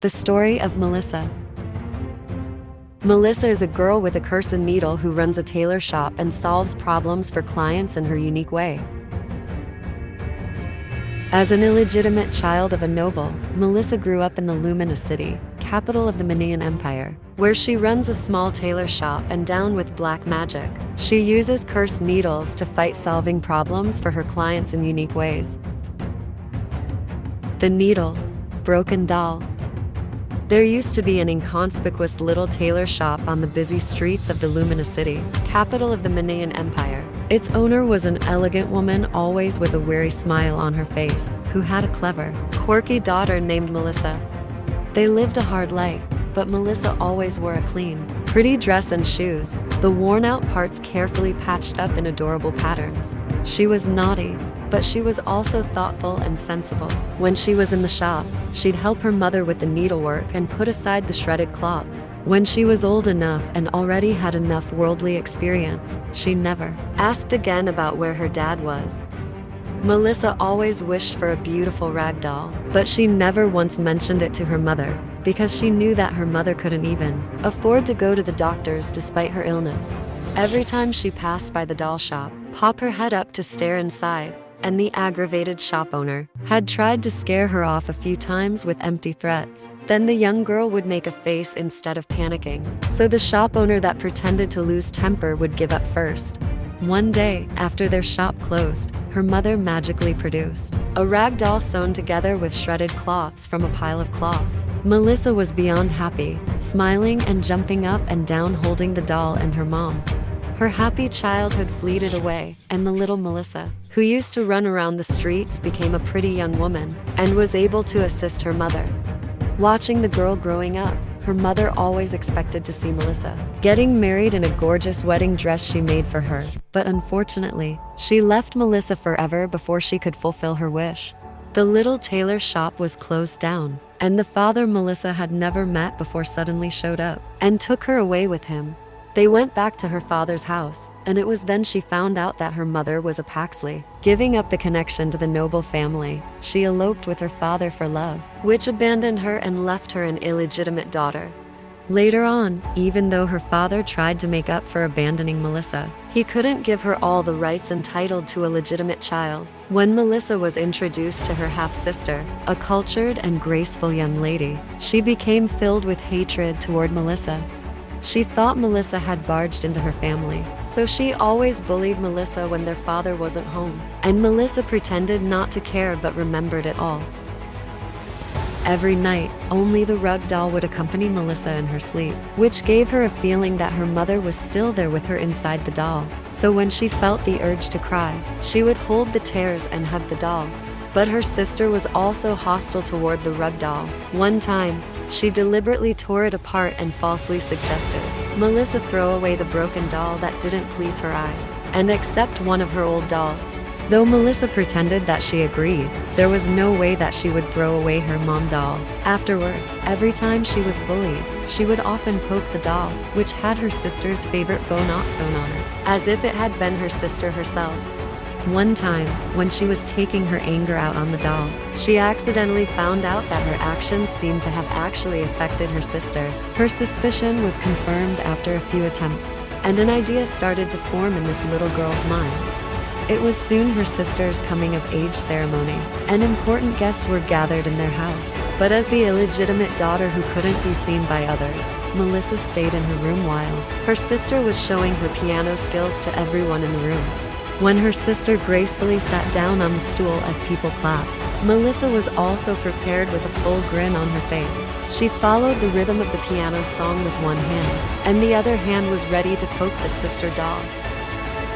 The story of Melissa. Melissa is a girl with a cursed needle who runs a tailor shop and solves problems for clients in her unique way. As an illegitimate child of a noble, Melissa grew up in the Lumina City, capital of the Manayan Empire, where she runs a small tailor shop and down with black magic. She uses cursed needles to fight solving problems for her clients in unique ways. The needle, broken doll. There used to be an inconspicuous little tailor shop on the busy streets of the Lumina City, capital of the Manayan Empire. Its owner was an elegant woman, always with a weary smile on her face, who had a clever, quirky daughter named Melissa. They lived a hard life, but Melissa always wore a clean, pretty dress and shoes, the worn-out parts carefully patched up in adorable patterns. She was naughty, but she was also thoughtful and sensible. When she was in the shop, she'd help her mother with the needlework and put aside the shredded cloths. When she was old enough and already had enough worldly experience, she never asked again about where her dad was. Melissa always wished for a beautiful rag doll, but she never once mentioned it to her mother, because she knew that her mother couldn't even afford to go to the doctors despite her illness. Every time she passed by the doll shop, pop her head up to stare inside, and the aggravated shop owner had tried to scare her off a few times with empty threats. Then the young girl would make a face instead of panicking, so the shop owner that pretended to lose temper would give up first. One day, after their shop closed, her mother magically produced a rag doll sewn together with shredded cloths from a pile of cloths. Melissa was beyond happy, smiling and jumping up and down holding the doll and her mom. Her happy childhood fleeted away, and the little Melissa, who used to run around the streets, became a pretty young woman and was able to assist her mother. Watching the girl growing up, her mother always expected to see Melissa getting married in a gorgeous wedding dress she made for her, but unfortunately, she left Melissa forever before she could fulfill her wish. The little tailor shop was closed down, and the father Melissa had never met before suddenly showed up and took her away with him. They went back to her father's house, and it was then she found out that her mother was a Paxley. Giving up the connection to the noble family, she eloped with her father for love, which abandoned her and left her an illegitimate daughter. Later on, even though her father tried to make up for abandoning Melissa, he couldn't give her all the rights entitled to a legitimate child. When Melissa was introduced to her half-sister, a cultured and graceful young lady, she became filled with hatred toward Melissa. She thought Melissa had barged into her family, so she always bullied Melissa when their father wasn't home, and Melissa pretended not to care but remembered it all. Every night, only the rug doll would accompany Melissa in her sleep, which gave her a feeling that her mother was still there with her inside the doll. So when she felt the urge to cry, she would hold the tears and hug the doll. But her sister was also hostile toward the rug doll. One time, she deliberately tore it apart and falsely suggested Melissa throw away the broken doll that didn't please her eyes and accept one of her old dolls. Though Melissa pretended that she agreed, there was no way that she would throw away her mom doll. Afterward, every time she was bullied, she would often poke the doll, which had her sister's favorite bow knot sewn on it, as if it had been her sister herself. One time, when she was taking her anger out on the doll, she accidentally found out that her actions seemed to have actually affected her sister. Her suspicion was confirmed after a few attempts, and an idea started to form in this little girl's mind. It was soon her sister's coming-of-age ceremony, and important guests were gathered in their house. But as the illegitimate daughter who couldn't be seen by others, Melissa stayed in her room while her sister was showing her piano skills to everyone in the room. When her sister gracefully sat down on the stool as people clapped, Melissa was also prepared with a full grin on her face. She followed the rhythm of the piano song with one hand, and the other hand was ready to poke the sister doll.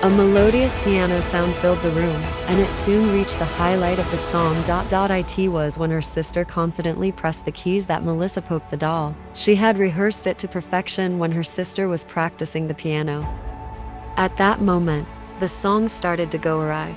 A melodious piano sound filled the room, and it soon reached the highlight of the song. It was when her sister confidently pressed the keys that Melissa poked the doll. She had rehearsed it to perfection when her sister was practicing the piano. At that moment, the song started to go awry.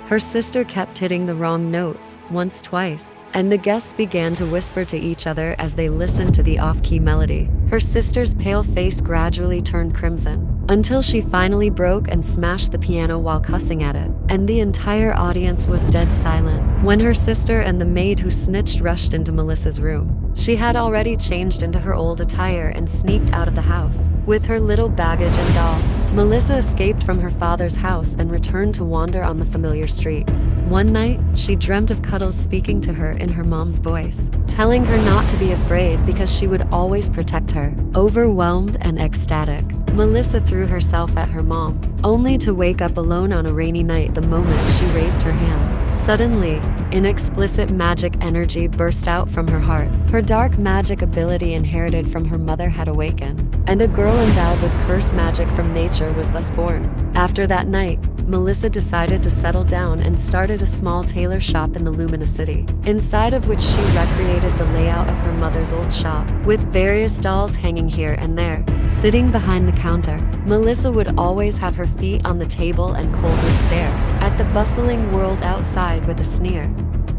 Her sister kept hitting the wrong notes, once, twice, and the guests began to whisper to each other as they listened to the off-key melody. Her sister's pale face gradually turned crimson, until she finally broke and smashed the piano while cussing at it, and the entire audience was dead silent when her sister and the maid who snitched rushed into Melissa's room. She had already changed into her old attire and sneaked out of the house. With her little baggage and dolls, Melissa escaped from her father's house and returned to wander on the familiar streets. One night, she dreamt of Cuddles speaking to her in her mom's voice, telling her not to be afraid because she would always protect her. Overwhelmed and ecstatic, Melissa threw herself at her mom, only to wake up alone on a rainy night the moment she raised her hands. Suddenly, inexplicit magic energy burst out from her heart. Her dark magic ability inherited from her mother had awakened, and a girl endowed with curse magic from nature was thus born. After that night, Melissa decided to settle down and started a small tailor shop in the Lumina City, inside of which she recreated the layout of her mother's old shop, with various dolls hanging here and there. Sitting behind the counter, Melissa would always have her feet on the table and coldly stare at the bustling world outside with a sneer.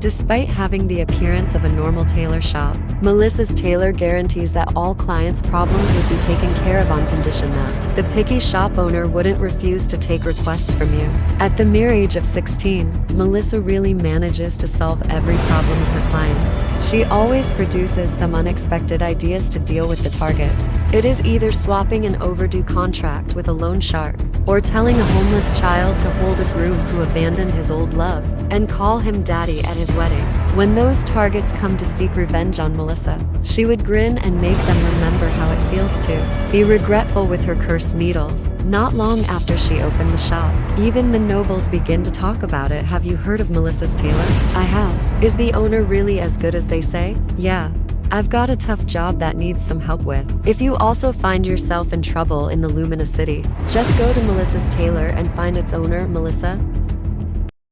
Despite having the appearance of a normal tailor shop, Melissa's tailor guarantees that all clients' problems would be taken care of on condition that the picky shop owner wouldn't refuse to take requests from you. At the mere age of 16, Melissa really manages to solve every problem of her clients. She always produces some unexpected ideas to deal with the targets. It is either swapping an overdue contract with a loan shark, or telling a homeless child to hold a groom who abandoned his old love and call him daddy at his wedding. When those targets come to seek revenge on Melissa, she would grin and make them remember how it feels to be regretful with her cursed needles. Not long after she opened the shop, even the nobles begin to talk about it. Have you heard of Melissa's tailor? I have. Is the owner really as good as they say? Yeah. I've got a tough job that needs some help with. If you also find yourself in trouble in the Lumina City, just go to Melissa's Tailor and find its owner, Melissa.